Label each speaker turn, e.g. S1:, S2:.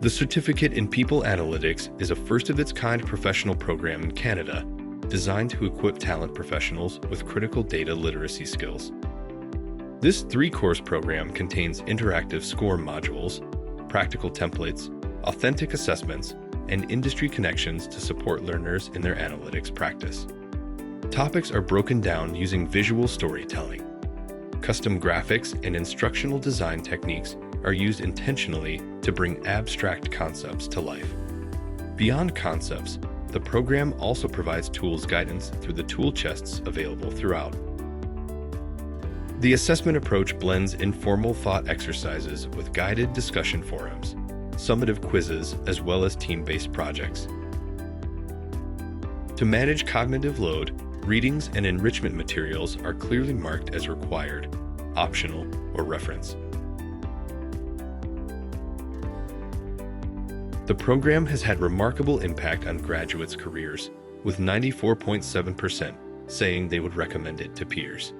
S1: The Certificate in People Analytics is a first-of-its-kind professional program in Canada designed to equip talent professionals with critical data literacy skills. This 3-course program contains interactive SCORM modules, practical templates, authentic assessments, and industry connections to support learners in their analytics practice. Topics are broken down using visual storytelling. Custom graphics and instructional design techniques are used intentionally to bring abstract concepts to life. Beyond concepts, the program also provides tools guidance through the tool chests available throughout. The assessment approach blends informal thought exercises with guided discussion forums, summative quizzes, as well as team-based projects. To manage cognitive load, readings and enrichment materials are clearly marked as required, optional, or reference. The program has had remarkable impact on graduates' careers, with 94.7% saying they would recommend it to peers.